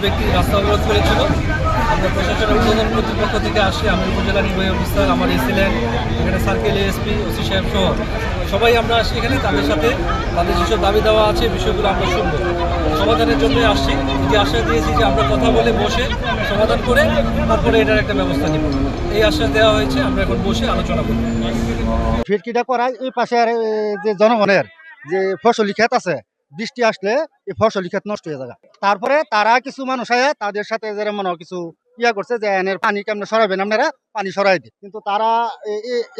ব্যক্তি রাস্তা অবরোধ করেছিল। আমরা প্রশাসনের ঊর্ধ্বতন কর্তৃপক্ষ থেকে আসি, আমি উপজেলা নির্বাহী অফিসার, আমার এসএলএন, এখানে সার্কেল এএসপি, ওসি সাহেব সহ সবাই আমরা আসি এখানে। তাদের সাথে তাদের যেসব দাবি দেওয়া আছে বিষয়গুলো আমরা শুনবো, সমাধানের জন্যই আসছি। যে আশ্বাস দিয়েছি যে আমরা কথা বলে বসে সমাধান করে তারপরে এটার একটা ব্যবস্থা নিব, এই আশ্বাস দেওয়া হয়েছে। আমরা এখন বসে আলোচনা করব। ফিরকিটা করায় এই পাশে আর যে জনগণের যে ফসলি ক্ষেত আছে, বৃষ্টি আসলে এই ফসলি ক্ষেত নষ্ট হয়ে যায়। তারপরে তারা কিছু মানুষ আয়া তাদের সাথে যারা মনে কিছু ইয়া করছে যে এনের পানি কেমন সরাবেন আপনারা, পানি সরাই দিন। কিন্তু তারা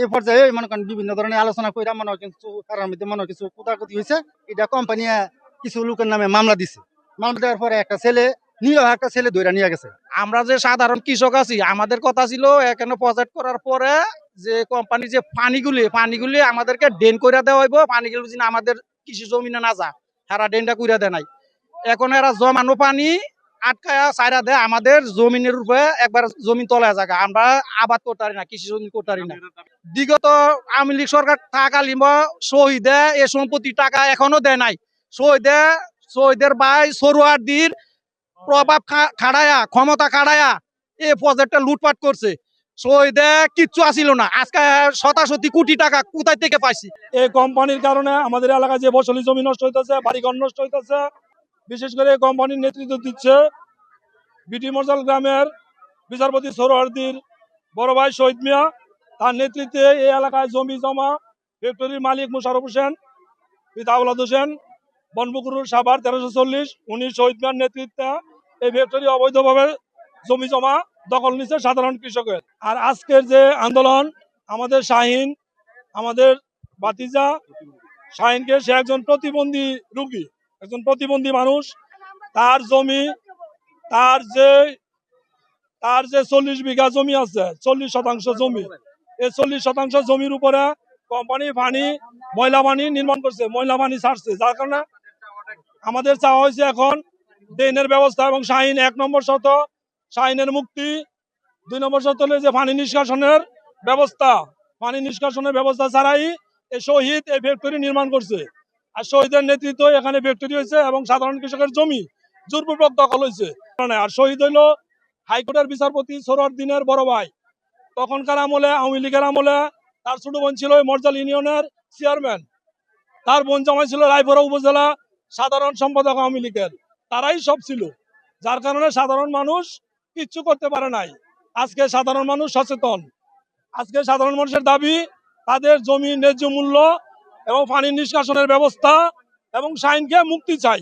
এই পর্যায়ে মনে করেন বিভিন্ন ধরনের আলোচনা করে মনে কিছু কারোর মধ্যে মনে কিছু কুতাকুতি হয়েছে। এটা কোম্পানি কিছু লোকের নামে মামলা দিছে। মামলা দেওয়ার পরে একটা ছেলে ধরে নিয়ে গেছে। আমরা যে সাধারণ কৃষক আছি, আমাদের কথা ছিল এখানে প্রজেক্ট করার পরে যে কোম্পানি যে পানিগুলি আমাদেরকে ড্রেন করে দেওয়া হইব। পানিগুলো যদি আমাদের কৃষি জমিনে না যা, সারা ড্রেনটা করে দেয় নাই। এখন এরা জমানো পানি আটকায়া সাইরা দেয় আমাদের জমিনের উপরে, একবার জমি তলায় জায়গা, আমরা আবাদ করতে পারি না, কৃষি জমি করতে পারি না। বিগত আওয়ামী লীগ সরকার থাকালীন শহীদে এ সম্পত্তি টাকা এখনো দেয় নাই। শহীদের ভাই সরোয়ারদির প্রভাব খাড়ায়া, ক্ষমতা খাড়ায়া এই প্রজেক্টটা লুটপাট করছে। শহীদে কিচ্ছু আসিল না, আজকে শতাশতি কোটি টাকা কোথায় থেকে পাইছি। এই কোম্পানির কারণে আমাদের এলাকায় যে ফসলি জমি নষ্ট হইতেছে, বাড়িঘর নষ্ট হইতেছে। বিশেষ করে এই কোম্পানির নেতৃত্ব দিচ্ছে বিটি মরজাল গ্রামের বিচারপতি সরোয়ারদির বড় ভাই শহীদ মিয়া। তার নেতৃত্বে এই এলাকায় জমি জমা ফ্যাক্টরির মালিক মোশারফ হোসেন, পিতা আওলাদ হোসেন, বনপুকুর সাভার 1340, উনি শহীদ মিয়ার নেতৃত্বে এই ফ্যাক্টরি অবৈধভাবে জমি জমা দখল নিচ্ছে সাধারণ কৃষকের। আর আজকের যে আন্দোলন, আমাদের শাহিন, আমাদের বাতিজা শাহিনকে, সে একজন প্রতিবন্ধী রোগী, একজন প্রতিবন্ধী মানুষ। তার জমি, তার যে 40 বিঘা জমি আছে, 40% জমি, এই 40% জমির উপরে কোম্পানি ময়লা পানি নির্মাণ করছে, ময়লা পানি ছাড়ছে। যার কারণে আমাদের চাওয়া হয়েছে এখন ড্রেনের ব্যবস্থা এবং শাহিন 1 নম্বর শর্ত শাহিনের মুক্তি, 2 নম্বর শর্ত হলো যে পানি নিষ্কাশনের ব্যবস্থা। পানি নিষ্কাশনের ব্যবস্থা ছাড়াই এই শহীদ এই ফ্যাক্টরি নির্মাণ করছে। আর শহীদের নেতৃত্ব এখানে ফ্যাক্টরি হয়েছে এবং সাধারণ কৃষকের জমি জোরপূর্বক দখল হয়েছে। আর শহীদ হইল হাইকোর্টের বিচারপতি সরোয়ারদিনের বড় ভাই। তখনকার আমলে, আওয়ামী লীগের আমলে, তার ছোট বোন ছিল মরজাল ইউনিয়নের চেয়ারম্যান, তার বোন জামাই ছিল রায়পুরা উপজেলা সাধারণ সম্পাদক আওয়ামী লীগের। তারাই সব ছিল, যার কারণে সাধারণ মানুষ কিচ্ছু করতে পারে নাই। আজকে সাধারণ মানুষ সচেতন। আজকে সাধারণ মানুষের দাবি তাদের জমি ন্যায্য মূল্য এবং পানি নিষ্কাশনের ব্যবস্থা এবং শাহিনকে মুক্তি চাই।